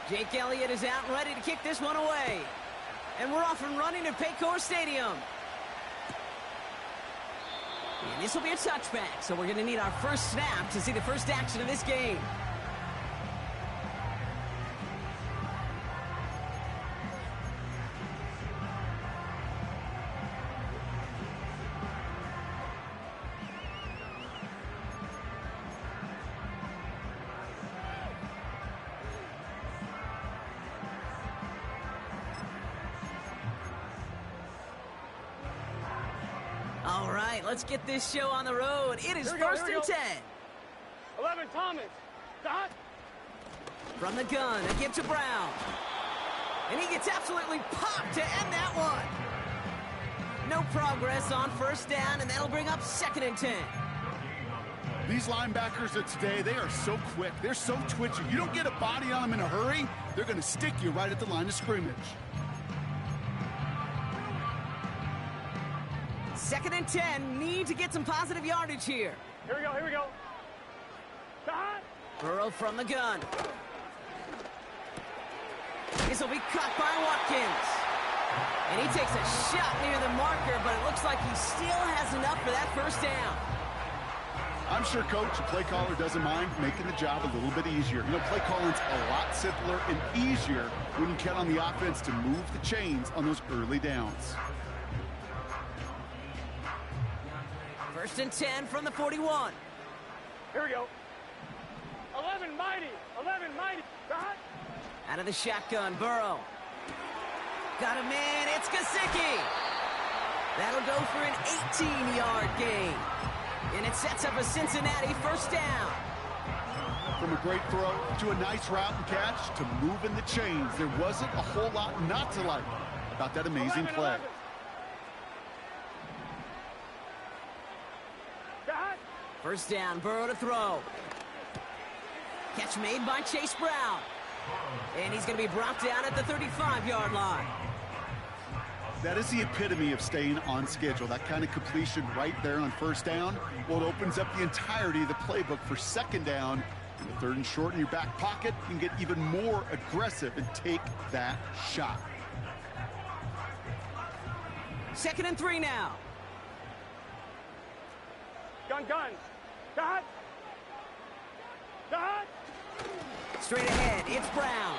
Jake Elliott is out and ready to kick this one away. And we're off and running at Paycor Stadium. And this will be a touchback, so we're going to need our first snap to see the first action of this game. All right, let's get this show on the road. It is first and 10. 11, Thomas. Dot. From the gun, a give to Brown. And he gets absolutely popped to end that one. No progress on first down, and that'll bring up second and 10. These linebackers of today, they are so quick. They're so twitchy. You don't get a body on them in a hurry, they're going to stick you right at the line of scrimmage. Second and 10, need to get some positive yardage here. Here we go. Dot. Burrow from the gun. This will be caught by Watkins. And he takes a shot near the marker, but it looks like he still has enough for that first down. I'm sure, Coach, the play caller doesn't mind making the job a little bit easier. You know, play calling's a lot simpler and easier when you count on the offense to move the chains on those early downs. First and 10 from the 41. Here we go. 11 mighty. Dot. Out of the shotgun, Burrow. Got him in, it's Gesicki. That'll go for an 18-yard gain. And it sets up a Cincinnati first down. From a great throw to a nice route and catch to moving the chains, there wasn't a whole lot not to like about that amazing 11, play. 11. Dot. First down, Burrow to throw. Catch made by Chase Brown. And he's going to be brought down at the 35-yard line. That is the epitome of staying on schedule. That kind of completion right there on first down. Well, it opens up the entirety of the playbook for second down. In the third and short in your back pocket, you can get even more aggressive and take that shot. Second and 3 now. Gun. Dot. Straight ahead, it's Brown.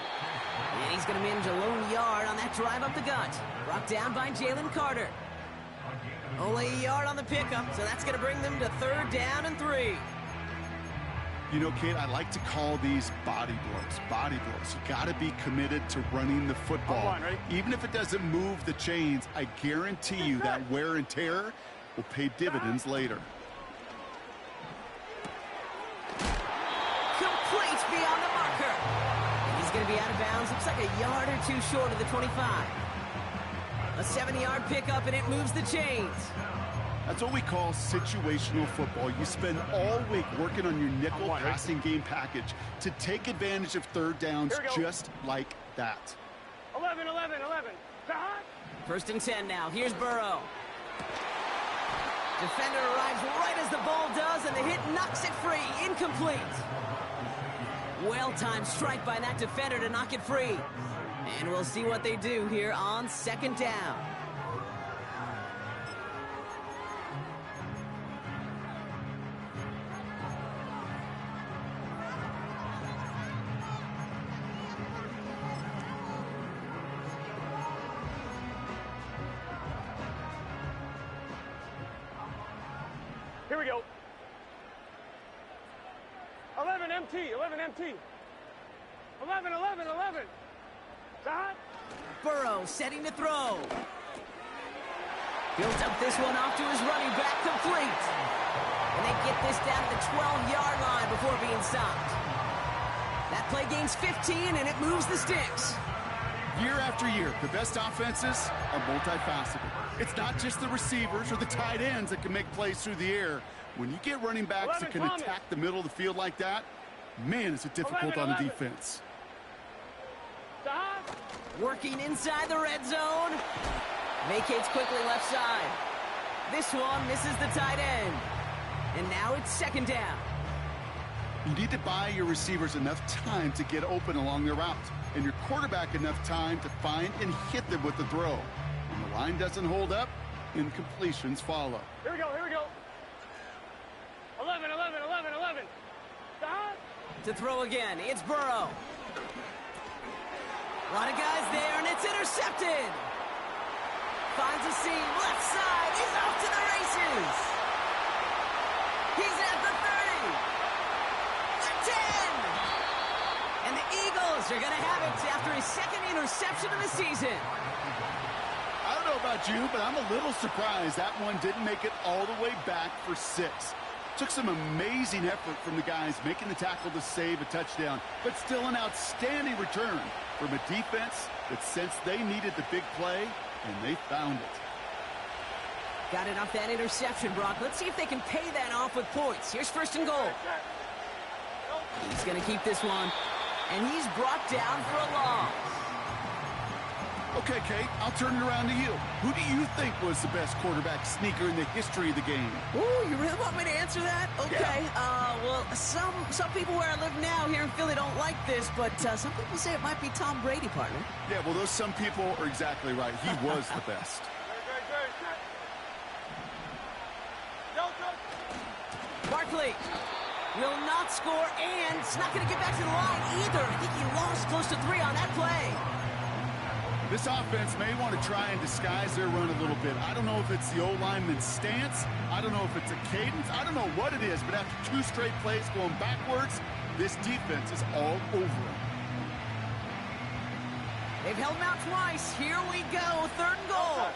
And he's going to manage a lone yard on that drive up the gut. Brought down by Jalen Carter. Only a yard on the pickup, so that's going to bring them to third down and 3. You know, Kate, I like to call these body blows. Body blows. You got to be committed to running the football. On, ready? Even if it doesn't move the chains, I guarantee you that wear and tear will pay dividends later. Complete beyond the marker. And he's going to be out of bounds. Looks like a yard or two short of the 25. A 7-yard pickup, and it moves the chains. That's what we call situational football. You spend all week working on your nickel passing game package to take advantage of third downs just like that. 11. Dot. First and 10 now. Here's Burrow. Defender arrives right as the ball does, and the hit knocks it free. Incomplete. Well-timed strike by that defender to knock it free. And we'll see what they do here on second down. Here we go. 11 MT. 11. Dot. Burrow setting to throw. Builds up this one off to his running back, complete. And they get this down to the 12-yard line before being stopped. That play gains 15, and it moves the sticks. Year after year, the best offenses are multifaceted. It's not just the receivers or the tight ends that can make plays through the air. When you get running backs that can attack the middle of the field like that, man, is it difficult on the defense. Dot. Working inside the red zone. Vacates quickly left side. This one misses the tight end. And now it's second down. You need to buy your receivers enough time to get open along their route, and your quarterback enough time to find and hit them with the throw. When the line doesn't hold up, incompletions follow. Here we go, here we go. 11, 11, 11, 11. Stop. To throw again, it's Burrow. A lot of guys there, and it's intercepted. Finds a seam, left side, he's off to the races. He's at the 30. The 10. And the Eagles are going to have it after his second interception of the season. I don't know about you, but I'm a little surprised that one didn't make it all the way back for 6. Took some amazing effort from the guys making the tackle to save a touchdown, but still an outstanding return from a defense that sensed they needed the big play, and they found it. Got it off that interception, Brock. Let's see if they can pay that off with points. Here's 1st and goal. He's going to keep this one, and he's brought down for a loss. Okay, Kate, I'll turn it around to you. Who do you think was the best quarterback sneaker in the history of the game? Ooh, you really want me to answer that? Okay, Yeah. Well, some people where I live now here in Philly don't like this, but some people say it might be Tom Brady, partner. Yeah, well, those some people are exactly right. He was the best. Barkley will not score, and it's not going to get back to the line either. I think he lost close to 3 on that play. This offense may want to try and disguise their run a little bit. I don't know if it's the O-lineman's stance. I don't know if it's a cadence. I don't know what it is, but after 2 straight plays going backwards, this defense is all over them. They've held him out twice. Here we go, 3rd and goal.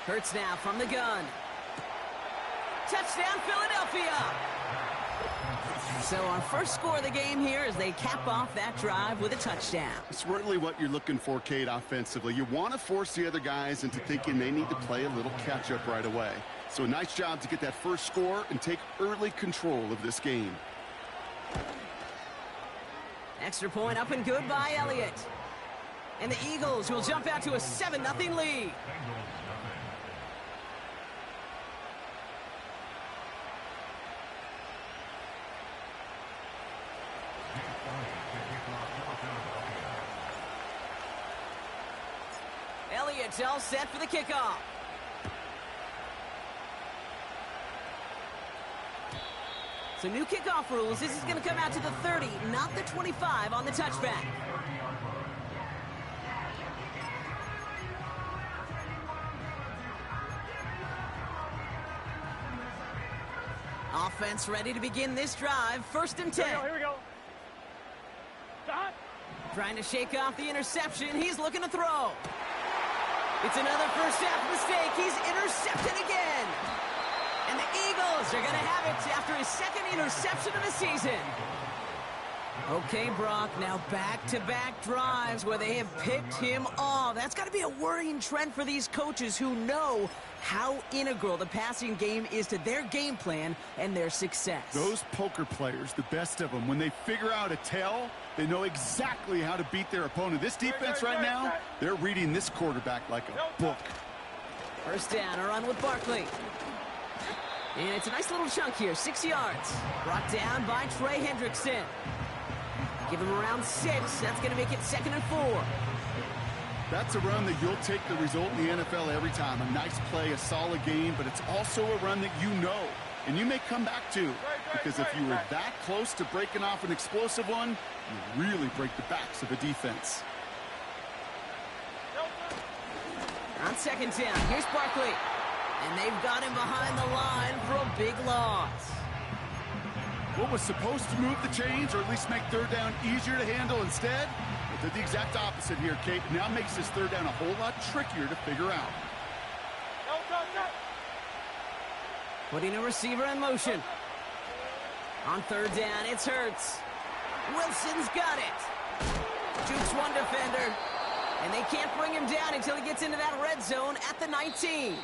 Hurts now from the gun. Touchdown, Philadelphia. So our first score of the game here as they cap off that drive with a touchdown. It's really what you're looking for, Kate, offensively. You want to force the other guys into thinking they need to play a little catch-up right away. So a nice job to get that first score and take early control of this game. Extra point up and good by Elliott. And the Eagles will jump out to a 7-0 lead. Elliott's all set for the kickoff. So new kickoff rules. This is going to come out to the 30, not the 25 on the touchback. Offense ready to begin this drive. 1st and 10. Here we go. Stop. Trying to shake off the interception. He's looking to throw. It's another first half mistake. He's intercepted again. And the Eagles are going to have it after his 2nd interception of the season. Okay, Brock, now back-to-back drives where they have picked him off. That's got to be a worrying trend for these coaches who know how integral the passing game is to their game plan and their success. Those poker players, the best of them, when they figure out a tell, they know exactly how to beat their opponent. This defense right now, they're reading this quarterback like a book. First down, a run with Barkley. And it's a nice little chunk here, 6 yards. Brought down by Trey Hendrickson. Give him around 6. That's going to make it 2nd and 4. That's a run that you'll take the result in the NFL every time. A nice play, a solid game, but it's also a run that you know, and you may come back to. Because if you were that close to breaking off an explosive one, you really break the backs of a defense. On 2nd down, here's Barkley. And they've got him behind the line for a big loss. What was supposed to move the chains, or at least make 3rd down easier to handle instead, it did the exact opposite here, Kate. Now makes this 3rd down a whole lot trickier to figure out. Putting a receiver in motion. On 3rd down, it's Hurts. Wilson's got it. Jukes one defender. And they can't bring him down until he gets into that red zone at the 19.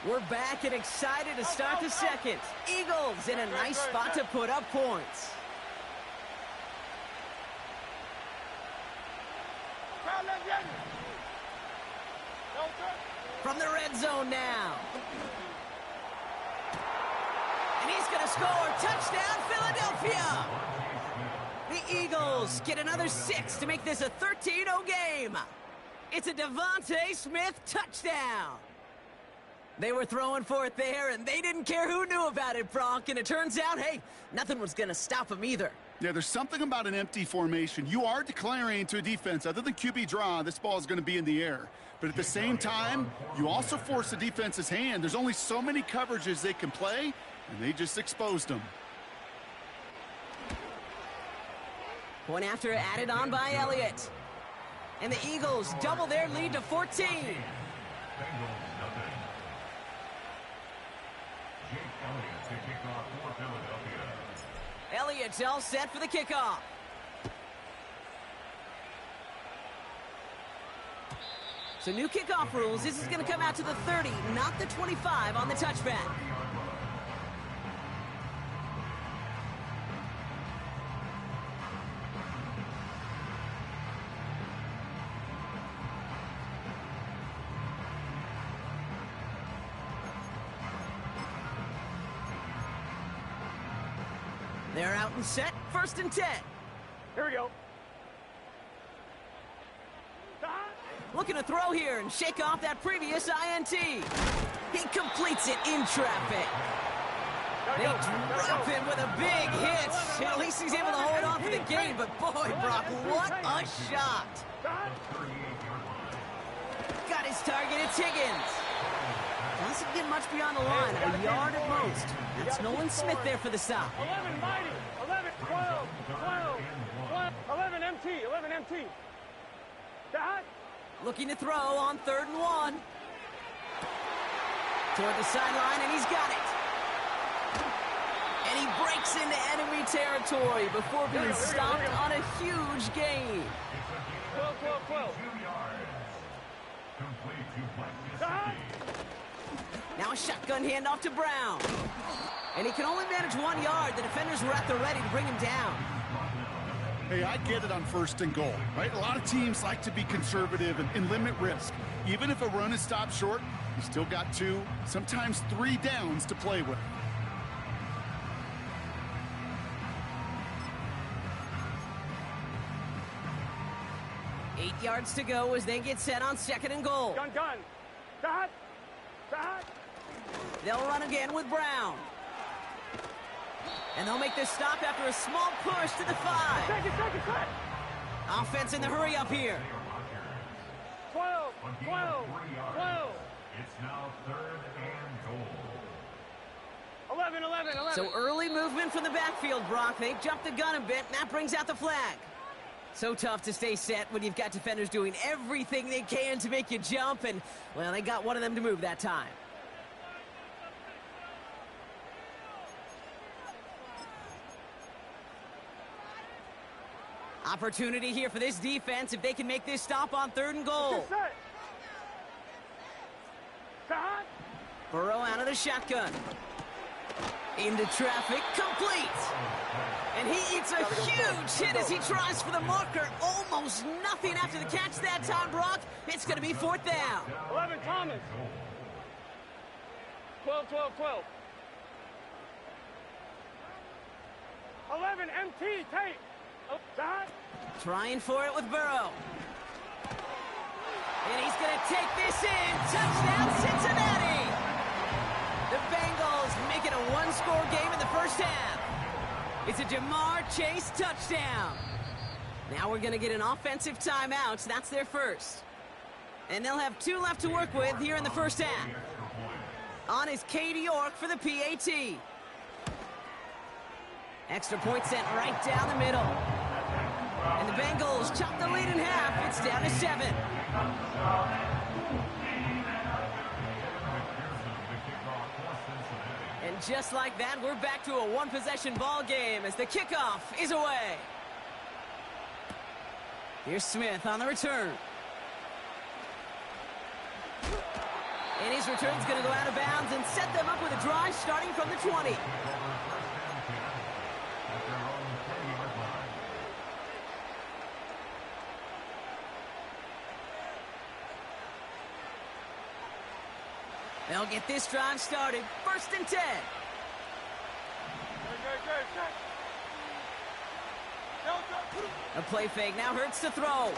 We're back and excited to start the 2nd. Eagles in a nice spot to put up points. From the red zone now. And he's going to score. Touchdown, Philadelphia. The Eagles get another 6 to make this a 13-0 game. It's a Devontae Smith touchdown. They were throwing for it there, and they didn't care who knew about it, Bronk. And it turns out, hey, nothing was going to stop them either. Yeah, there's something about an empty formation. You are declaring to a defense, other than QB draw, this ball is going to be in the air. But at the same time, you also force the defense's hand. There's only so many coverages they can play, and they just exposed them. Point after added on by Elliott. And the Eagles double their lead to 14. Elliott's all set for the kickoff. So new kickoff rules. This is going to come out to the 30, not the 25 on the touchback. They're out and set, 1st and 10. Here we go. Looking to throw here and shake off that previous INT. He completes it in traffic. They drop him with a big hit. At least he's able to hold on for the game, but boy, Brock, what a shot. Got his target, it's Higgins. Doesn't get much beyond the line, a yard at most. That's Nolan Smith there for the stop. 11 mighty, 11, 12, 12, 11 MT, 11 MT. Dot. Looking to throw on 3rd and 1. Toward the sideline, and he's got it. And he breaks into enemy territory before being stopped on a huge gain. 12, 12, 12. Dot. Now a shotgun handoff to Brown. And he can only manage 1 yard. The defenders were at the ready to bring him down. Hey, I get it on 1st and goal, right? A lot of teams like to be conservative and limit risk. Even if a run is stopped short, you still got 2, sometimes 3 downs to play with. Eight yards to go as they get set on 2nd and goal. Gun, gun. Dot. Dot. They'll run again with Brown. And they'll make this stop after a small push to the 5. Second, cut. Offense in the hurry up here. 12, 12, 12. It's now 3rd and goal. 11, 11, 11. So early movement from the backfield, Brock. They jumped the gun a bit, and that brings out the flag. So tough to stay set when you've got defenders doing everything they can to make you jump, and, well, they got one of them to move that time. Opportunity here for this defense if they can make this stop on 3rd and goal. Set. Dot. Burrow out of the shotgun. Into traffic, complete. And he eats a huge hit as he tries for the marker. Almost nothing after the catch that time, Brock. It's going to be 4th down. 11, Thomas. 12, 12, 12. 11, MT, tape. Dot. Trying for it with Burrow. And he's going to take this in. Touchdown, Cincinnati. The Bengals make it a 1-score game in the 1st half. It's a Jamar Chase touchdown. Now we're going to get an offensive timeout. So that's their first. And they'll have 2 left to work with here in the 1st half. On is Katie York for the PAT. Extra point sent right down the middle. And the Bengals chop the lead in half. It's down to 7. And just like that, we're back to a 1-possession ball game as the kickoff is away. Here's Smith on the return. And his return's going to go out of bounds and set them up with a drive starting from the 20. They'll get this drive started. 1st and 10. A play fake, now Hurts to throw.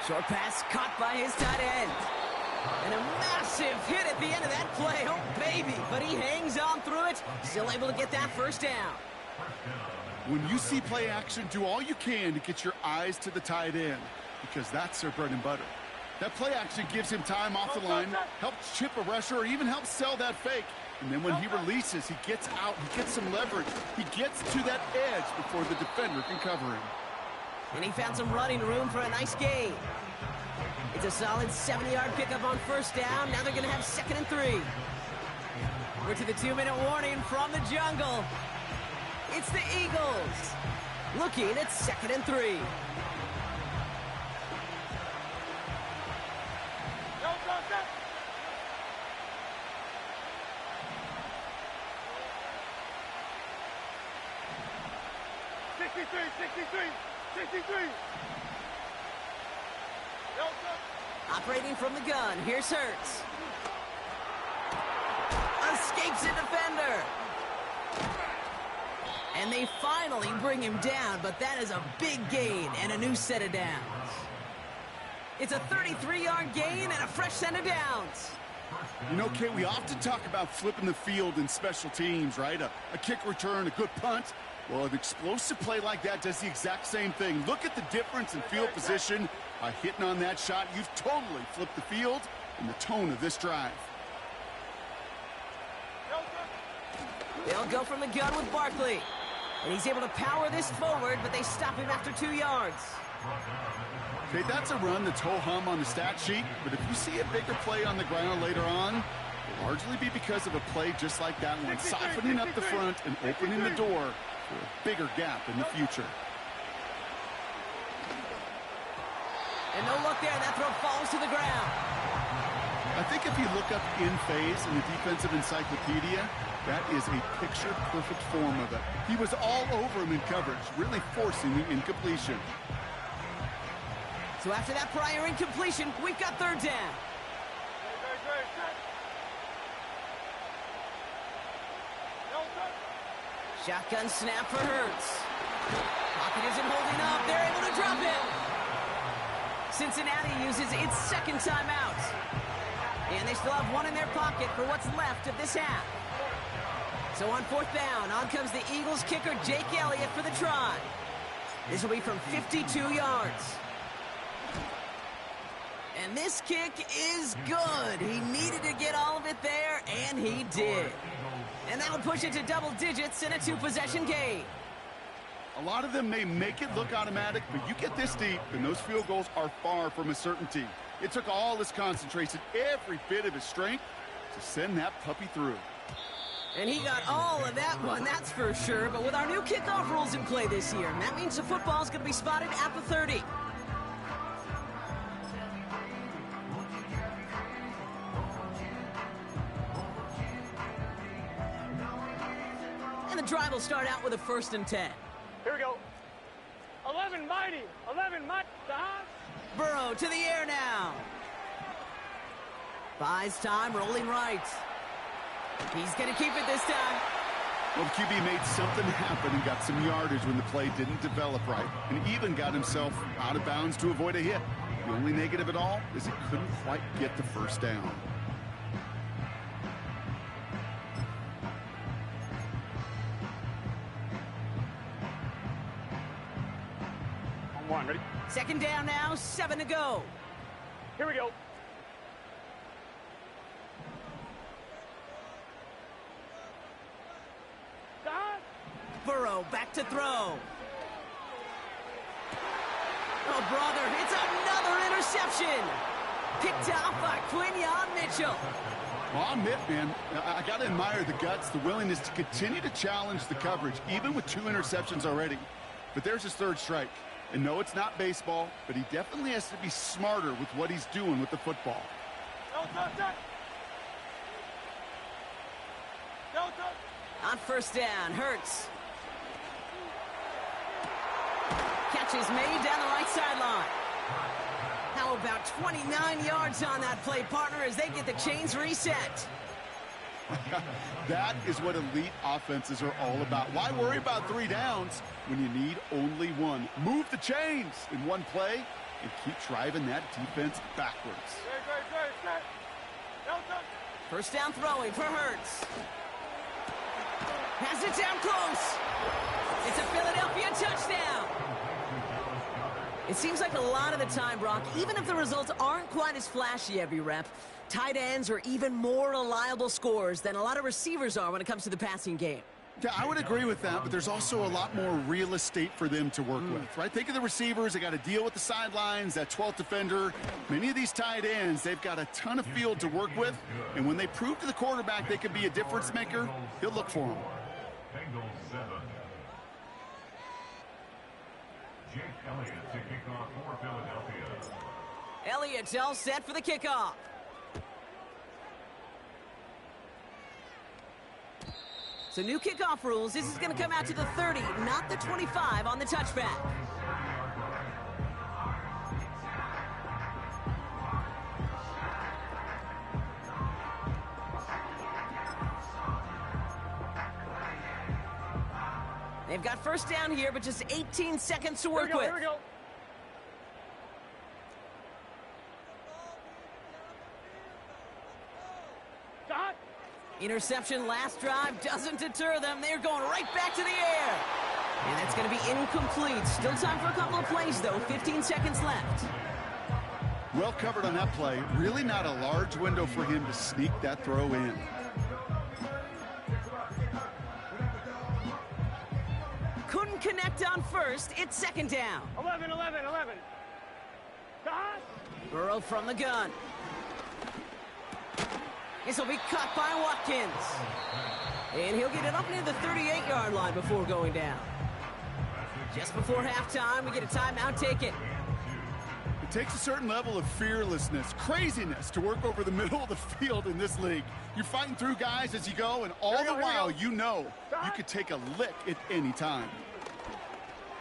Short pass caught by his tight end. And a massive hit at the end of that play. Oh, baby. But he hangs on through it. Still able to get that 1st down. When you see play action, do all you can to get your eyes to the tight end, because that's their bread and butter. That play action gives him time off the line, helps chip a rusher, or even helps sell that fake. And then when he releases, he gets out, he gets some leverage. He gets to that edge before the defender can cover him. And he found some running room for a nice gain. It's a solid 70-yard pickup on 1st down. Now they're going to have 2nd and 3. We're to the 2-minute warning from the jungle. It's the Eagles looking at 2nd and 3. Operating from the gun, here's Hurts. Escapes a defender. And they finally bring him down, but that is a big gain and a new set of downs. It's a 33-yard gain and a fresh set of downs. You know, Kate, we often talk about flipping the field in special teams, right? A kick return, a good punt. Well, an explosive play like that does the exact same thing. Look at the difference in field position. By hitting on that shot, you've totally flipped the field and the tone of this drive. They'll go from the gun with Barkley. And he's able to power this forward, but they stop him after 2 yards. Okay, that's a run that's ho-hum on the stat sheet, but if you see a bigger play on the ground later on, it'll largely be because of a play just like that one, softening up the front and opening the door for a bigger gap in the future. And no look there, that throw falls to the ground. I think if you look up in phase in the defensive encyclopedia, that is a picture-perfect form of it. He was all over him in coverage, really forcing the incompletion. So after that prior incompletion, we've got 3rd down. Shotgun snap for Hurts. Pocket isn't holding up. They're able to drop it. Cincinnati uses its 2nd timeout. And they still have 1 in their pocket for what's left of this half. So on 4th down, on comes the Eagles kicker, Jake Elliott, for the try. This will be from 52 yards. And this kick is good. He needed to get all of it there, and he did. And that'll push it to double digits in a 2-possession game. A lot of them may make it look automatic, but you get this deep, and those field goals are far from a certainty. It took all his concentration, every bit of his strength, to send that puppy through. And he got all of that one, that's for sure. But with our new kickoff rules in play this year, that means the football's going to be spotted at the 30. And the drive will start out with a 1st and 10. Here we go. 11 mighty. 11 mighty. Burrow to the air now. Buys time, rolling right. He's going to keep it this time. Well, the QB made something happen and got some yardage when the play didn't develop right, and even got himself out of bounds to avoid a hit. The only negative at all is he couldn't quite get the 1st down. On 1, ready? 2nd down now, 7 to go. Here we go. Burrow back to throw. Oh, brother, it's another interception. Picked off by Quinyon Mitchell. Well, I'll admit, man, I got to admire the guts, the willingness to continue to challenge the coverage, even with 2 interceptions already. But there's his 3rd strike. And no, it's not baseball, but he definitely has to be smarter with what he's doing with the football. On 1st down, Hurts. Catch is made down the right sideline. How about 29 yards on that play, partner, as they get the chains reset? That is what elite offenses are all about. Why worry about 3 downs when you need only 1? Move the chains in 1 play and keep driving that defense backwards. First down throwing for Hurts. Has it down close. It's a Philadelphia touchdown. It seems like a lot of the time, Brock, even if the results aren't quite as flashy every rep, tight ends are even more reliable scorers than a lot of receivers are when it comes to the passing game. Yeah, I would agree with that, but there's also a lot more real estate for them to work with, right? Think of the receivers. They got to deal with the sidelines, that 12th defender. Many of these tight ends, they've got a ton of field to work with, and when they prove to the quarterback they can be a difference maker, he'll look for them. Bengals 7. Jake Elliott to kick off for Philadelphia. Elliott's all set for the kickoff. So new kickoff rules. This is going to come out to the 30, not the 25 on the touchback. They've got first down here, but just 18 seconds to work with. Here we go. Dot. Interception last drive doesn't deter them. They're going right back to the air. And that's going to be incomplete. Still time for a couple of plays, though. 15 seconds left. Well covered on that play. Really not a large window for him to sneak that throw in. Couldn't connect on first. It's second down. 11. Dot. Burrow from the gun. This will be caught by Watkins. And he'll get it up near the 38-yard line before going down. Just before halftime, we get a timeout taken. It takes a certain level of fearlessness, craziness to work over the middle of the field in this league. You're fighting through guys as you go, and all the while you know you could take a lick at any time.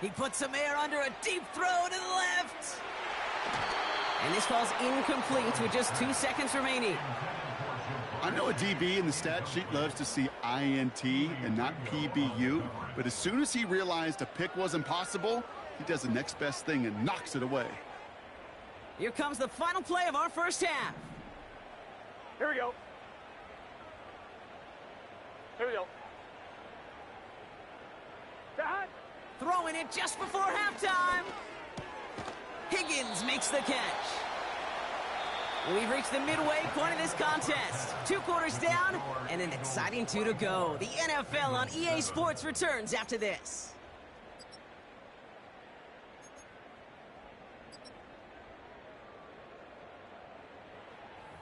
He puts some air under a deep throw to the left. And this falls incomplete with just 2 seconds remaining. I know a DB in the stat sheet loves to see INT and not PBU, but as soon as he realized a pick wasn't possible, he does the next best thing and knocks it away. Here comes the final play of our first half. Here we go. Dot. Throwing it just before halftime. Higgins makes the catch. We've reached the midway point of this contest. 2 quarters down and an exciting 2 to go. The NFL on EA Sports returns after this.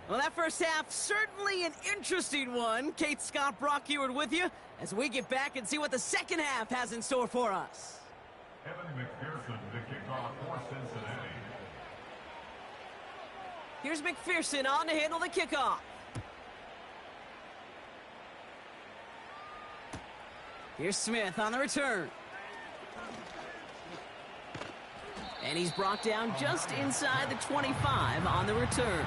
Well, that first half, certainly an interesting one. Kate Scott, Brock Ewart with you as we get back and see what the second half has in store for us. Evan McPherson to kick off for Cincinnati. Here's McPherson on to handle the kickoff. Here's Smith on the return. And he's brought down just inside the 25 on the return.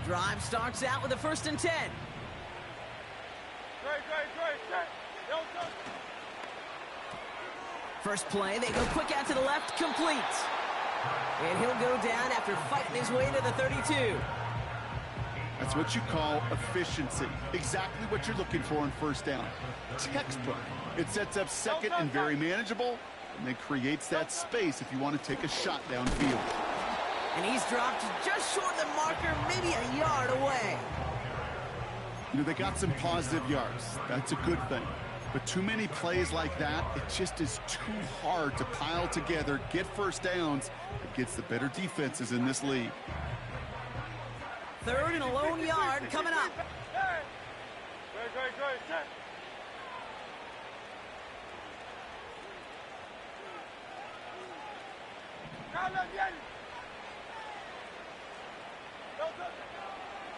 Drive starts out with a 1st and 10. First play, they go quick out to the left, complete. And he'll go down after fighting his way to the 32. That's what you call efficiency. Exactly what you're looking for on first down. Textbook. It sets up second and very manageable, and then creates that space if you want to take a shot downfield. And he's dropped just short of the marker, maybe a yard away. You know, they got some positive yards. That's a good thing. But too many plays like that, it just is too hard to pile together, get first downs against the better defenses in this league. 3rd and a lone yard coming up.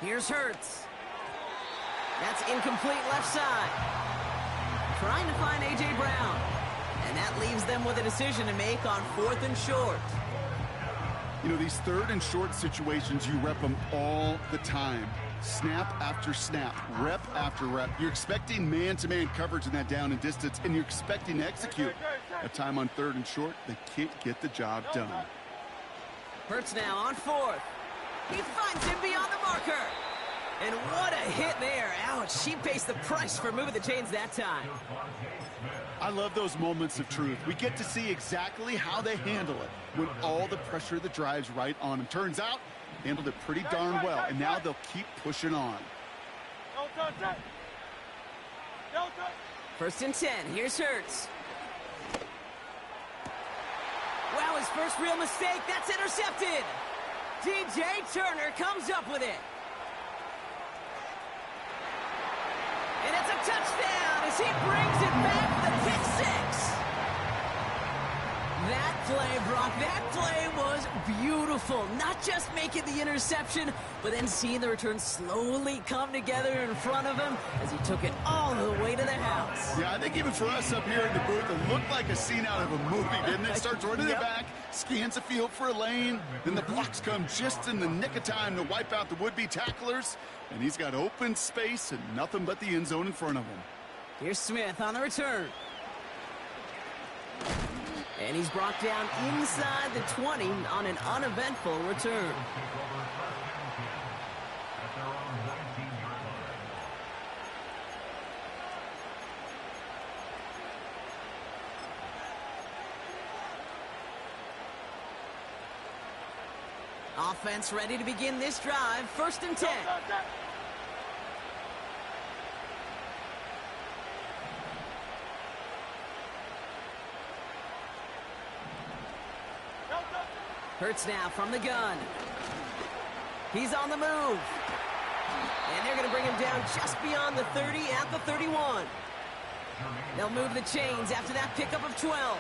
Here's Hurts. That's incomplete left side. trying to find A.J. Brown. And that leaves them with a decision to make on 4th and short. You know, these 3rd and short situations, you rep them all the time. Snap after snap, rep after rep. You're expecting man-to-man coverage in that down and distance, and you're expecting to execute. That time on 3rd and short, they can't get the job done. Hurts now on 4th. He finds him beyond the marker. And what a hit there. Ouch, she pays the price for moving the chains that time. I love those moments of truth. We get to see exactly how they handle it when all the pressure that drives right on them. Turns out, handled it pretty darn well, and now they'll keep pushing on. 1st and 10, here's Hurts. Wow, his first real mistake, that's intercepted. DJ Turner comes up with it. And it's a touchdown as he brings it back for the pick 6. That play, Brock, that play was beautiful. Not just making the interception, but then seeing the return slowly come together in front of him as he took it all the way to the house. Yeah, I think even for us up here in the booth, it looked like a scene out of a movie, didn't it? Starts running it back, scans the field for a lane, then the blocks come just in the nick of time to wipe out the would-be tacklers, and he's got open space and nothing but the end zone in front of him. Here's Smith on the return. And he's brought down inside the 20 on an uneventful return. Offense ready to begin this drive. 1st and 10. Hurts now from the gun. He's on the move. And they're going to bring him down just beyond the 30 at the 31. They'll move the chains after that pickup of 12.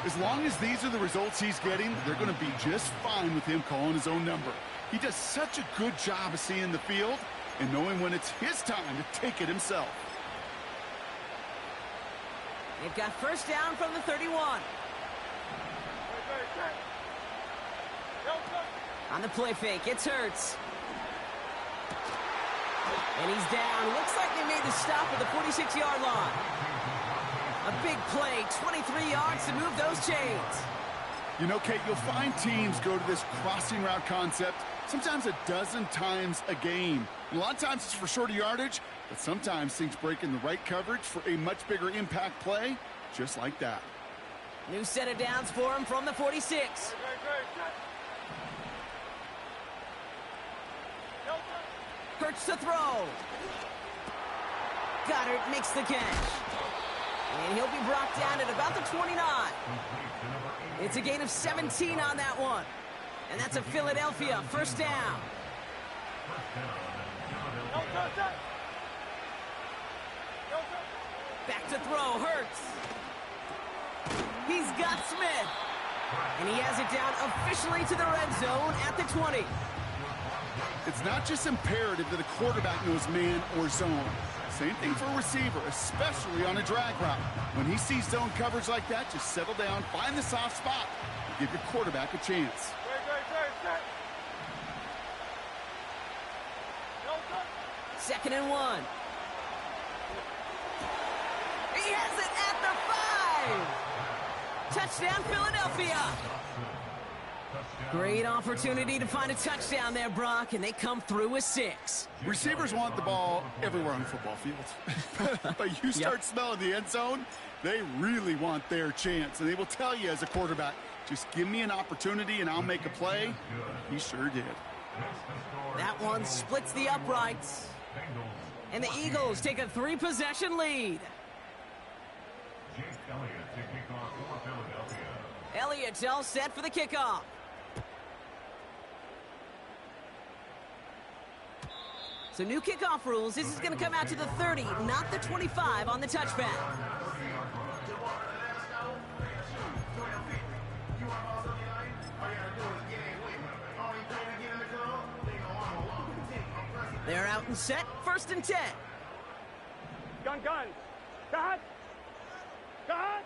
As long as these are the results he's getting, they're going to be just fine with him calling his own number. He does such a good job of seeing the field and knowing when it's his time to take it himself. They've got 1st down from the 31. On the play fake, it's Hurts. And he's down. Looks like they made the stop at the 46-yard line. A big play, 23 yards to move those chains. You know, Kate, you'll find teams go to this crossing route concept sometimes a dozen times a game. And a lot of times it's for shorter yardage, but sometimes things break in the right coverage for a much bigger impact play, just like that. New set of downs for him from the 46. Hurts to throw. Goddard makes the catch. And he'll be brought down at about the 29. It's a gain of 17 on that one. And that's a Philadelphia 1st down. Back to throw, Hurts. He's got Smith. And he has it down officially to the red zone at the 20. It's not just imperative that a quarterback knows man or zone. Same thing for a receiver, especially on a drag route. When he sees zone coverage like that, just settle down, find the soft spot, and give your quarterback a chance. 2nd and 1. He has it at the 5. Touchdown, Philadelphia. Great opportunity to find a touchdown there, Brock, and they come through with 6. Receivers want the ball everywhere on the football field. But you start smelling the end zone, they really want their chance. And they will tell you as a quarterback, just give me an opportunity and I'll make a play. He sure did. That one splits the uprights. And the Eagles take a 3-possession lead. Elliott's all set for the kickoff. So new kickoff rules. This is going to come out to the 30, not the 25 on the touchback. They're out and set. 1st and 10. Gun. Cut. Cut.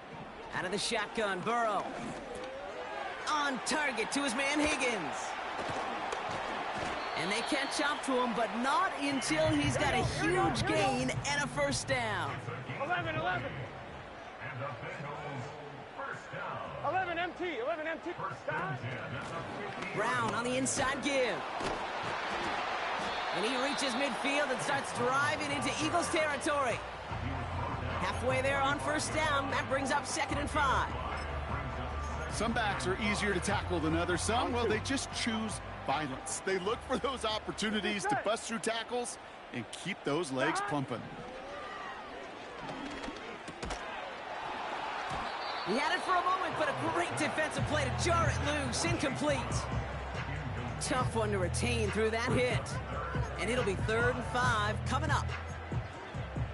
Out of the shotgun, Burrow. On target to his man Higgins. And they catch up to him, but not until he's got a huge gain and a first down. 11. And the Bengals first down. 11 MT. First Cut. and 10 at the 15. Brown on the inside give. And he reaches midfield and starts driving into Eagles territory. Halfway there on first down. That brings up 2nd and 5. Some backs are easier to tackle than others. Some, well, they just choose violence. They look for those opportunities to bust through tackles and keep those legs pumping. He had it for a moment, but a great defensive play to jar it loose. Incomplete. Tough one to retain through that hit. And it'll be 3rd and 5 coming up.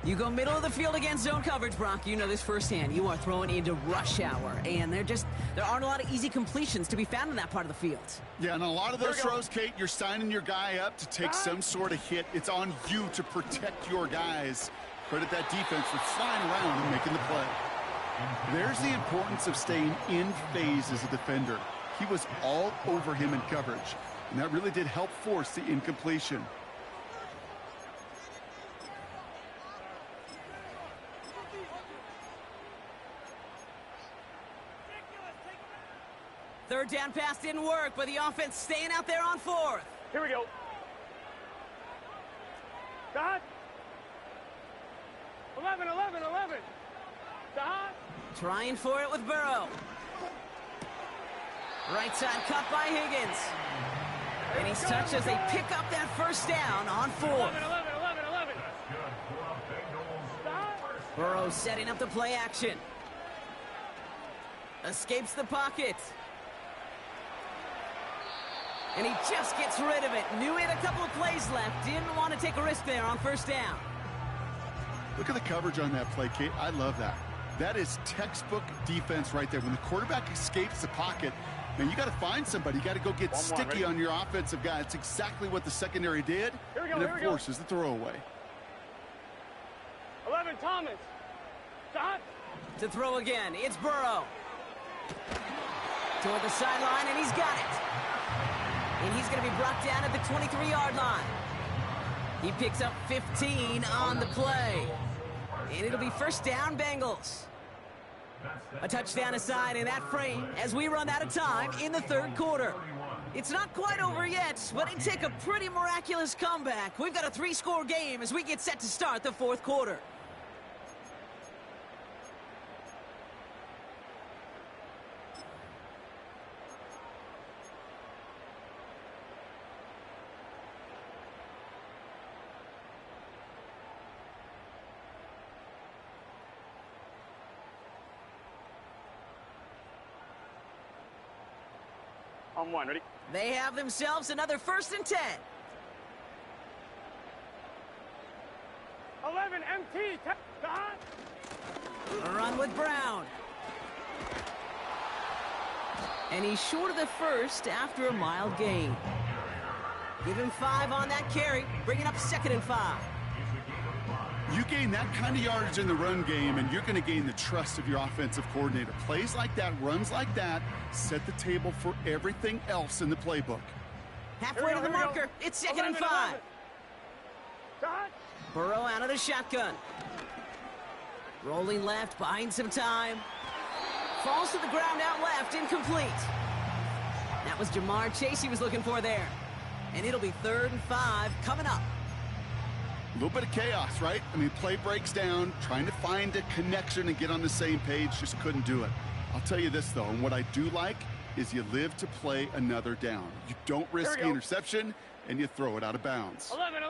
You go middle of the field against zone coverage, Brock. You know this firsthand. You are throwing into rush hour, and there aren't a lot of easy completions to be found in that part of the field. Yeah, and a lot of those throws, Kate, you're signing your guy up to take some sort of hit. It's on you to protect your guys. Credit that defense for flying around and making the play. There's the importance of staying in phase as a defender. He was all over him in coverage, and that really did help force the incompletion. Third down pass didn't work, but the offense staying out there on 4th. Here we go. Cut. 11. Cut. Trying for it with Burrow. Right side cut by Higgins. And he's touched as they pick up that first down on 4th. 11. Burrow setting up the play action. Escapes the pocket. And he just gets rid of it. Knew he had a couple of plays left. Didn't want to take a risk there on first down. Look at the coverage on that play, Kate. I love that. That is textbook defense right there. When the quarterback escapes the pocket, man, you got to find somebody. You got to go get sticky on your offensive guy. It's exactly what the secondary did, and it forces the throwaway. 11 Thomas. Cut. To throw again, it's Burrow. Toward the sideline, and he's got it. And he's going to be brought down at the 23-yard line. He picks up 15 on the play. And it'll be first down, Bengals. A touchdown aside in that frame as we run out of time in the 3rd quarter. It's not quite over yet, but it took a pretty miraculous comeback. We've got a 3-score game as we get set to start the 4th quarter. On 1, ready? They have themselves another 1st and 10. 11 MT. Cut. A run with Brown. And he's short of the first after a mild gain. Give him 5 on that carry, bringing up 2nd and 5. You gain that kind of yardage in the run game, and you're going to gain the trust of your offensive coordinator. Plays like that, runs like that, set the table for everything else in the playbook. Halfway to the marker, it's 2nd and 5. Cut. Burrow out of the shotgun. Rolling left, buying some time. Falls to the ground out left, incomplete. That was Jamar Chase he was looking for there. And it'll be 3rd and 5 coming up. A little bit of chaos, right? I mean, play breaks down, trying to find a connection and get on the same page, just couldn't do it. I'll tell you this, though, and what I do like is you live to play another down. You don't risk the interception, and you throw it out of bounds. 11.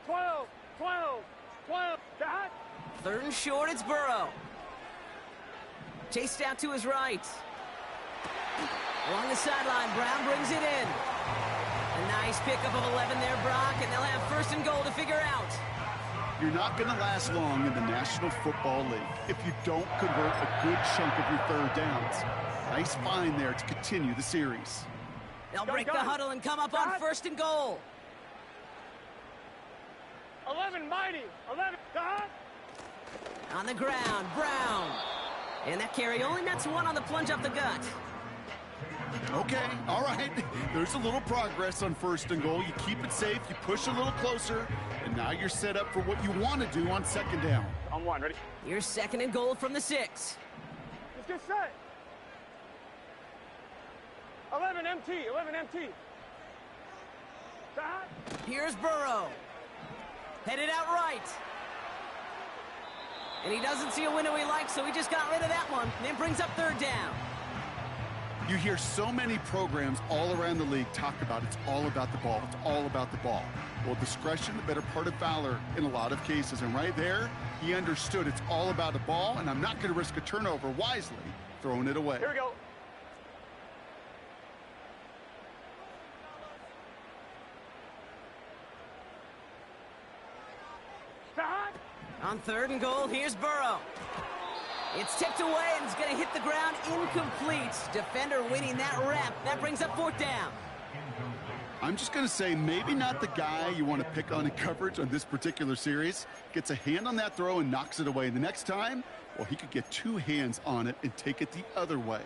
12. Cut. 3rd and short, it's Burrow. Chased out to his right. Along the sideline, Brown brings it in. A nice pickup of 11 there, Brock, and they'll have 1st and goal to figure out. You're not going to last long in the National Football League if you don't convert a good chunk of your 3rd downs. Nice find there to continue the series. They'll break the huddle and come up on 1st and goal. 11 mighty. 11. Dot. On the ground, Brown. And that carry only nets one on the plunge up the gut. Okay, all right. There's a little progress on 1st and goal. You keep it safe, you push a little closer, and now you're set up for what you want to do on 2nd down. On 1, ready? Here's 2nd and goal from the 6. Let's get set. 11 MT, 11 MT. Dot. Here's Burrow. Headed out right. And he doesn't see a window he likes, so he just got rid of that one. And it brings up 3rd down. You hear so many programs all around the league talk about it's all about the ball. It's all about the ball. Well, discretion, the better part of valor in a lot of cases. And right there, he understood it's all about the ball, and I'm not going to risk a turnover wisely, throwing it away. Here we go. Dot. On 3rd and goal, here's Burrow. It's tipped away and it's going to hit the ground incomplete. Defender winning that rep. That brings up 4th down. I'm just going to say maybe not the guy you want to pick on in coverage on this particular series. Gets a hand on that throw and knocks it away. And the next time, well, he could get 2 hands on it and take it the other way.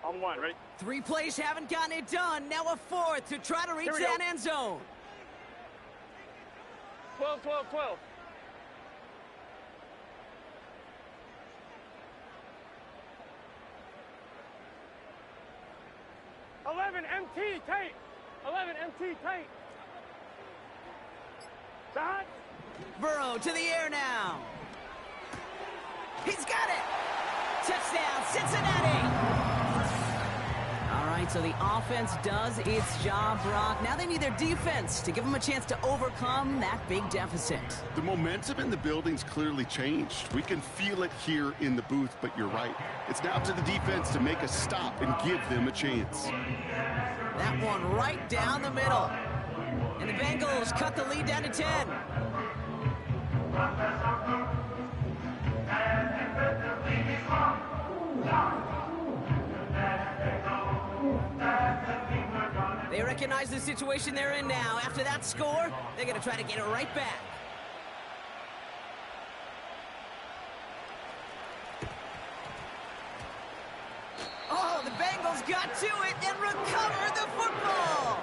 On 1, ready? 3 plays haven't gotten it done. Now a 4th to try to reach Here we that go. end zone. 12, 12, 12. 11 MT, tight. 11 MT, tight. Dot. Burrow to the air now. He's got it. Touchdown, Cincinnati. All right, so the offense does its job, Brock. Now they need their defense to give them a chance to overcome that big deficit. The momentum in the building's clearly changed. We can feel it here in the booth, but you're right. It's now to the defense to make a stop and give them a chance. That one right down the middle. And the Bengals cut the lead down to 10. They recognize the situation they're in now. After that score, they're going to try to get it right back. Oh, the Bengals got to it and recovered the football.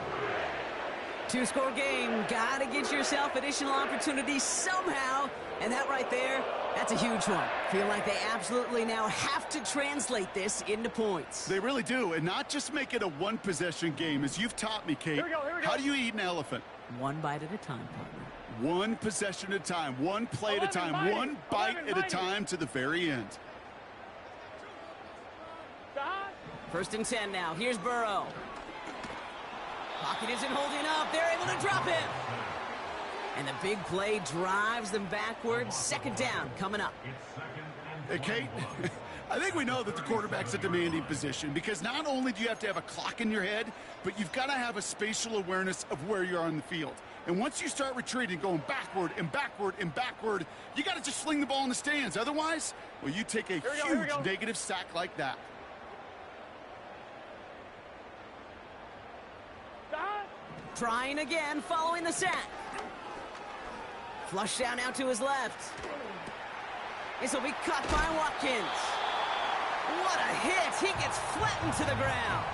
2-score game. Got to get yourself additional opportunities somehow. And that right there, that's a huge one. Feel like they absolutely now have to translate this into points. They really do, and not just make it a one-possession game. As you've taught me, Kate, Here we go. how do you eat an elephant? One bite at a time, partner. One possession at a time, one play at a time, 11 one bite at a mighty. time to the very end. Dot. 1st and 10 now. Here's Burrow. Pocket isn't holding up. They're able to drop him. And the big play drives them backwards. 2nd down coming up. Hey, Kate, I think we know that the quarterback's a demanding position because not only do you have to have a clock in your head, but you've got to have a spatial awareness of where you are on the field. And once you start retreating, going backward and backward and backward, you got to just fling the ball in the stands. Otherwise, well, you take a huge negative sack like that. Dot. Trying again, following the sack. Flush down out to his left. This will be caught by Watkins. What a hit! He gets flattened to the ground.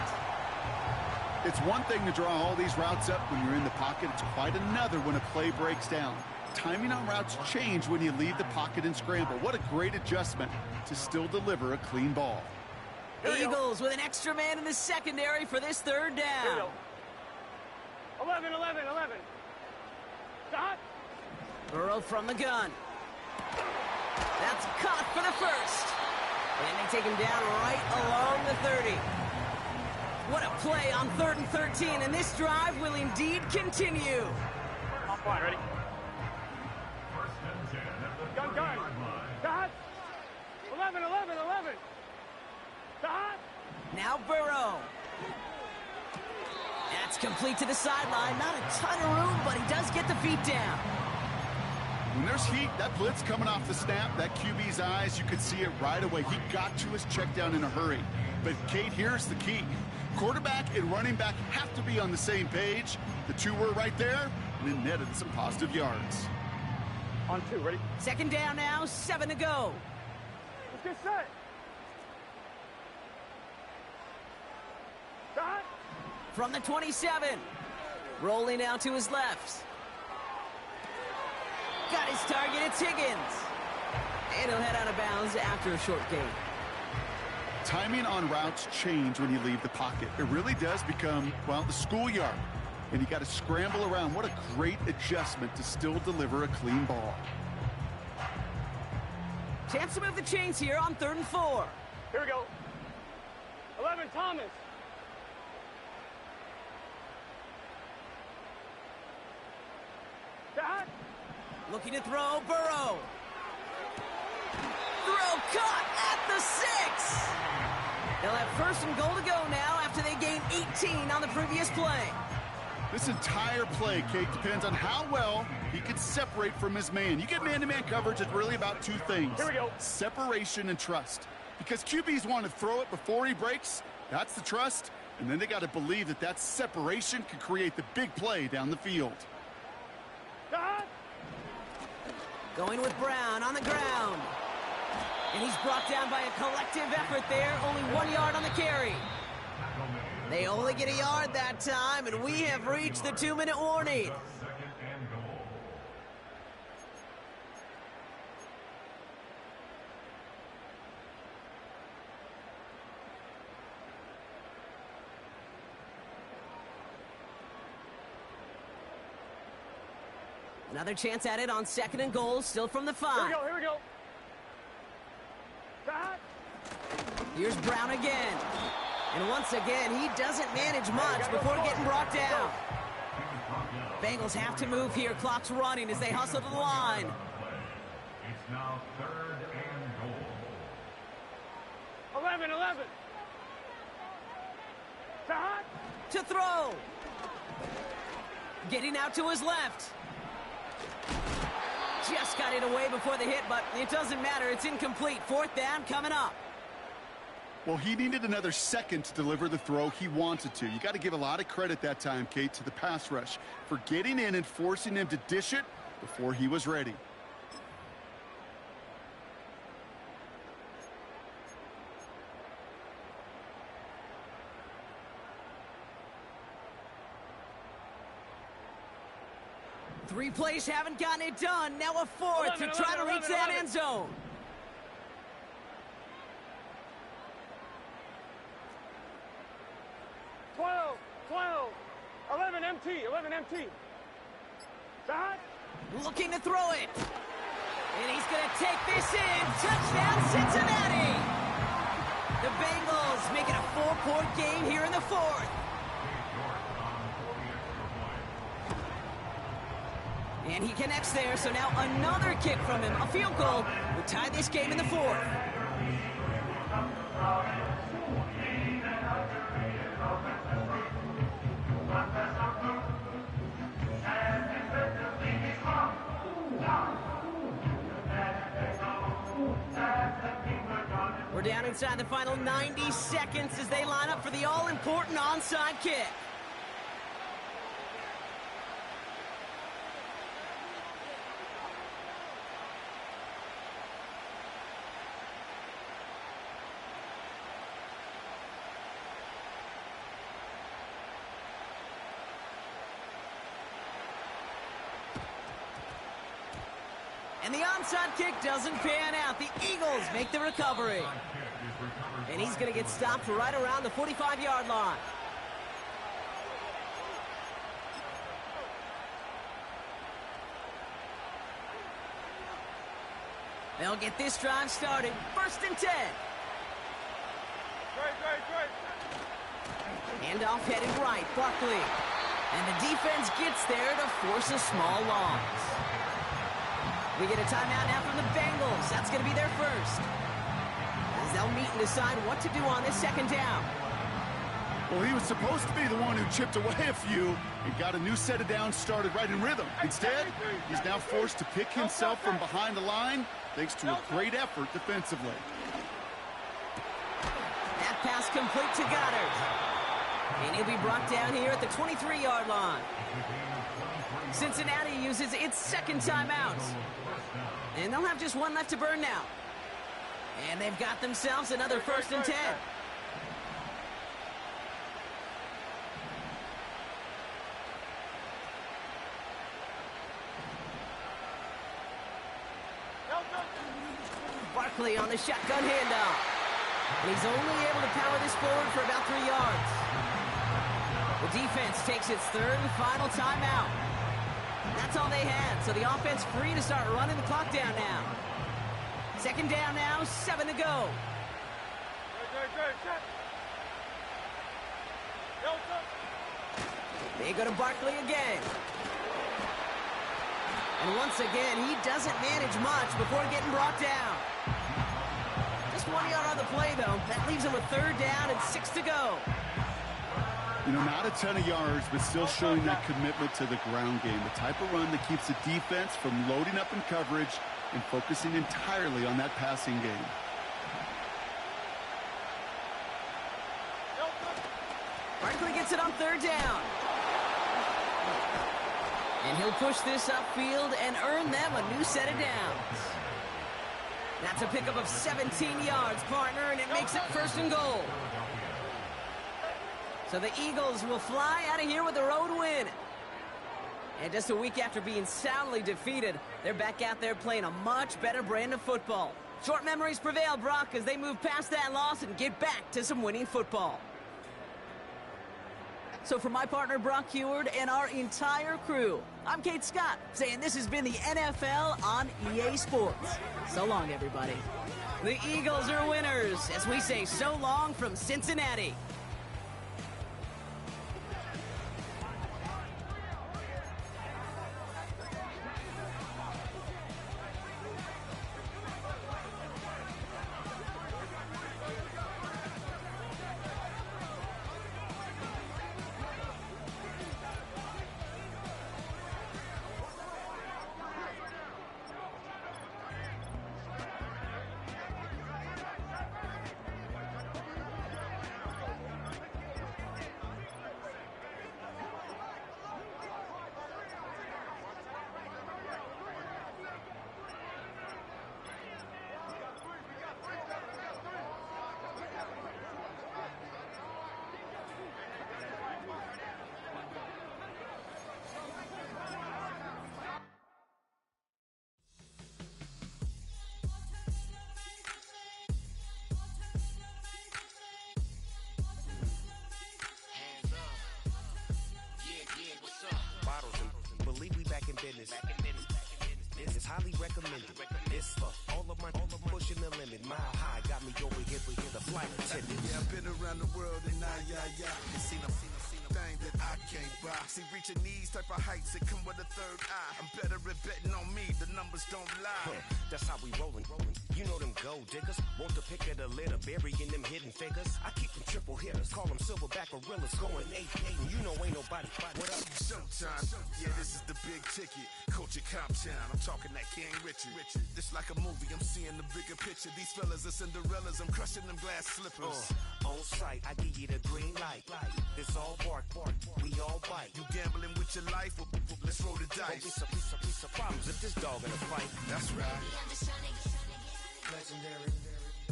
It's one thing to draw all these routes up when you're in the pocket. It's quite another when a play breaks down. Timing on routes change when you leave the pocket and scramble. What a great adjustment to still deliver a clean ball. Eagles with an extra man in the secondary for this 3rd Here we down. go. 11, 11, 11. Dot. Burrow from the gun. That's caught for the 1st. And they take him down right along the 30. What a play on 3rd and 13, and this drive will indeed continue. On 1, ready? Gun, gun. Dot. 11, 11, 11. Dot. Now Burrow. That's complete to the sideline. Not a ton of room, but he does get the feet down. When there's heat, that blitz coming off the snap, that QB's eyes, you could see it right away. He got to his check down in a hurry. But, Kate, here's the key. Quarterback and running back have to be on the same page. The two were right there, and it netted some positive yards. On 2, ready? Second down now, 7 to go. Let's get set. Stop. From the 27. Rolling out to his left. Got his target, it's Higgins. And he'll head out of bounds after a short gain. Timing on routes change when you leave the pocket. It really does become, well, the schoolyard. And you got to scramble around. What a great adjustment to still deliver a clean ball. Chance to move the chains here on 3rd and 4. Here we go. 11, Thomas. Stop. Looking to throw, Burrow. Throw caught at the 6. They'll have 1st and goal to go now after they gained 18 on the previous play. This entire play, Kate, depends on how well he can separate from his man. You get man-to-man coverage, it's really about 2 things. Here we go. Separation and trust. Because QBs want to throw it before he breaks. That's the trust. And then they got to believe that that separation can create the big play down the field. Stop. Going with Brown on the ground. And he's brought down by a collective effort there. Only 1 yard on the carry. They only get a yard that time, and we have reached the 2-minute warning. Another chance at it on 2nd and goal, still from the 5. Here we go. Stop. Here's Brown again. And once again, he doesn't manage much before getting brought down. Bengals have to move here. Clock's running as they hustle to the line. It's now 3rd and goal. 11. Stop. To throw. Getting out to his left. Just got it away before the hit, but it doesn't matter. It's incomplete. 4th down coming up. Well, he needed another second to deliver the throw he wanted to. You got to give a lot of credit that time, Kate, to the pass rush for getting in and forcing him to dish it before he was ready. Three plays haven't gotten it done. Now a 4th to try to reach that end zone. 11 MT. Stop. Looking to throw it. And he's going to take this in. Touchdown, Cincinnati. The Bengals make it a 4-point game here in the 4th. And he connects there, so now another kick from him. A field goal would tie this game in the 4th. We're down inside the final 90 seconds as they line up for the all-important onside kick. And the onside kick doesn't pan out. The Eagles make the recovery. And he's going to get stopped right around the 45-yard line. They'll get this drive started. 1st and 10. Right. Handoff headed right. Barkley. And the defense gets there to force a small loss. We get a timeout now from the Bengals. That's going to be their first. As they'll meet and decide what to do on this 2nd down. Well, he was supposed to be the one who chipped away a few and got a new set of downs started right in rhythm. Instead, he's now forced to pick himself from behind the line thanks to a great effort defensively. That pass complete to Goddard. And he'll be brought down here at the 23-yard line. Cincinnati uses its second timeout. And they'll have just one left to burn now. And they've got themselves another 1st and 10. Barkley on the shotgun handoff. And he's only able to power this forward for about 3 yards. The defense takes its 3rd and final timeout. That's all they had, so the offense free to start running the clock down now. 2nd down now, 7 to go. They go to Barkley again. And once again, he doesn't manage much before getting brought down. Just 1 yard on the play, though. That leaves him with 3rd down and 6 to go. You know, not a ton of yards, but still showing that commitment to the ground game. The type of run that keeps the defense from loading up in coverage and focusing entirely on that passing game. Barkley gets it on 3rd down. And he'll push this upfield and earn them a new set of downs. That's a pickup of 17 yards, partner, and it makes it 1st and goal. So the Eagles will fly out of here with a road win. And just a week after being soundly defeated, they're back out there playing a much better brand of football. Short memories prevail, Brock, as they move past that loss and get back to some winning football. So for my partner, Brock Heward, and our entire crew, I'm Kate Scott, saying this has been the NFL on EA Sports. So long, everybody. The Eagles are winners, as we say so long from Cincinnati. business. This is highly recommended. This for all of my pushing the limit. Mile high got me over here for the flight attendant. Yeah, I've been around the world and yeah. You seen a thing that I can't buy. See, reaching these type of heights, it come with a third eye. I'm better at betting on me, the numbers don't lie. That's how we rollin'. You know them gold diggers. Want to pick at a litter, burying them hidden figures. I keep them triple hitters, call them silverback gorillas, going 8-8, and you know ain't nobody. What up? Showtime. Yeah, this is the big ticket. Culture Cop Town. I'm talking that King Richard. This like a movie. I'm seeing the bigger picture. These fellas are Cinderellas. I'm crushing them glass slippers. On sight, I give you the green light. This all bark. We all bite. You gambling with your life? Well, let's roll the dice. Don't be some problems if this dog in a fight. That's right. Legendary.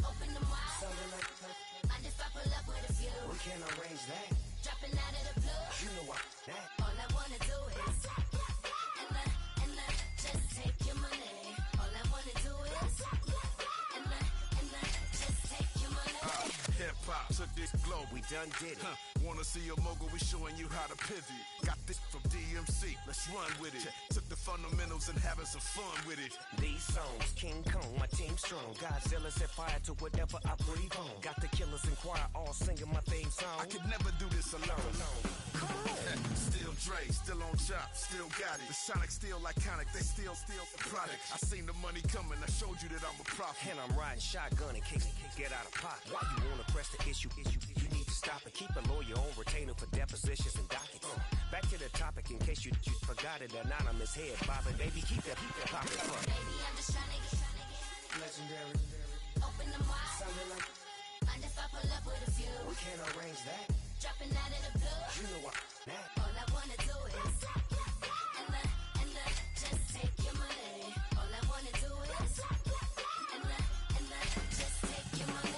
Open them wide. Something like that. Mind if I pull up with a few? We can't arrange that. Dropping out of the blue. You know what? That. All I wanna do is and I just take your money. All I wanna do is and I just take your money. Hip hop took this globe. We done did it. Wanna see a mogul? We showing you how to pivot. Got this from DMC. Let's run with it. Took the fundamentals and having some fun with it. These songs, King Kong, my team strong. Godzilla set fire to whatever I breathe on. Got the killers in choir all singing my theme song. I could never do this alone. Come on. Still Dre, still on top, still got it. The Sonic still iconic, they still the product. I seen the money coming, I showed you that I'm a prophet. And I'm riding shotgun in case get out of pocket. Why you wanna press the issue? You need to stop it. Keep a lawyer on retainer for depositions and dockets. Back to the topic in case you forgot it. Anonymous head bobbing, baby, keep that popping fun. Baby, I'm just tryna get Legendary. open them wide. Something like Mind if I pull up with a few? we can't arrange that. Dropping out of the blue. You know what? That. All I wanna do is and just take your money. All I wanna do is and just take your money.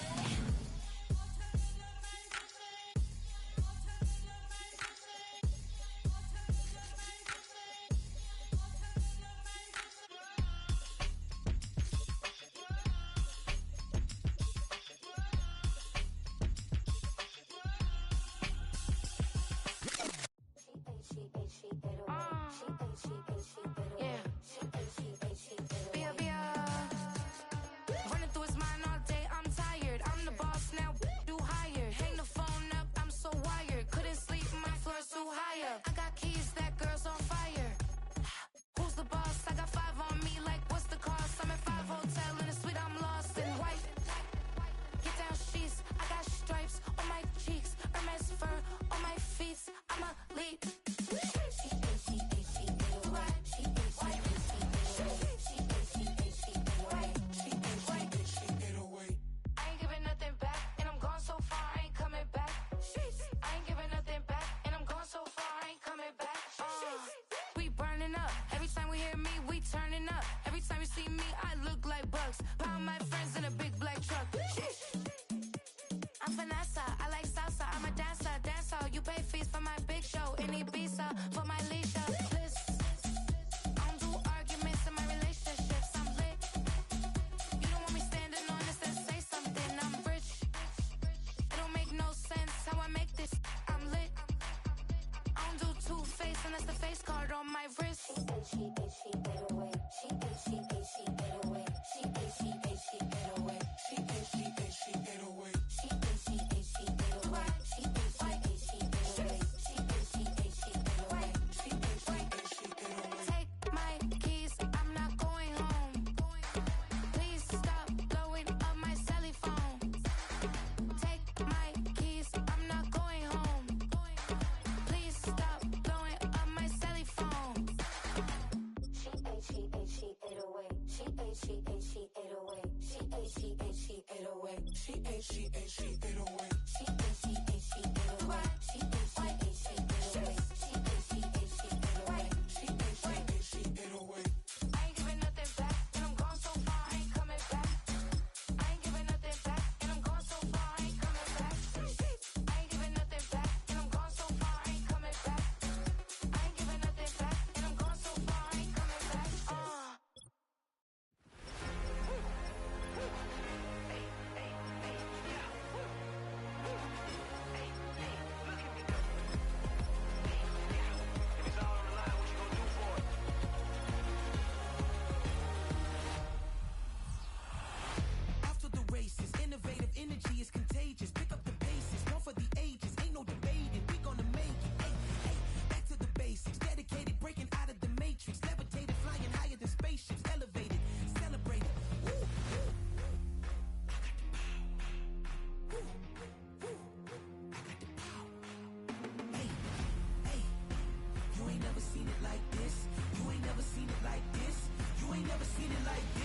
Running through his mind all day, I'm tired. I'm the boss now, do higher. Hang the phone up, I'm so wired. Couldn't sleep, my floor's too higher. I got keys, that girl's on fire. Who's the boss? I got 5 on me, like what's the cost? I'm at 5 hotel in a suite, I'm lost in white. Get down sheets, I got stripes on my cheeks, Hermes fur on my feet. I'm a lead. I ain't giving nothing back, and I'm gone so far, I ain't coming back. I ain't giving nothing back, and I'm gone so far, I ain't coming back. We burning up. Every time we hear me, we turning up. Every time you see me, I look like bugs. Pound my friends in a big black truck. I'm Vanessa, I like salsa, I'm a dancer, you pay fees for my big show in Ibiza, for my leisure. I don't do arguments in my relationships, I'm lit. You don't want me standing on this and say something, I'm rich. It don't make no sense how I make this, I'm lit. I don't do two-face unless the face card on my wrist. Take my keys, I'm not going home. Please stop blowing up my celly phone. Take my keys, I'm not going home. Please stop blowing up my celly phone. I ain't giving nothing back, and I'm gone so far, I ain't coming back. I ain't giving nothing back, and I'm gone so far, I ain't coming back. I ain't giving nothing back, and I'm gone so far, I ain't coming back. I ain't giving nothing back, and I'm gone so far, I ain't coming back. After the races, innovative energy is contagious. Pick up the bases, one for the ages. Ain't no debating, we gonna make it. Hey, hey, back to the basics. Dedicated, breaking out of the matrix. Levitated, flying higher than spaceships. Elevated, celebrated. Woo, woo. I got the power. Woo, woo. I got the power. Hey, hey, you ain't never seen it like this. You ain't never seen it like this. You ain't never seen it like this.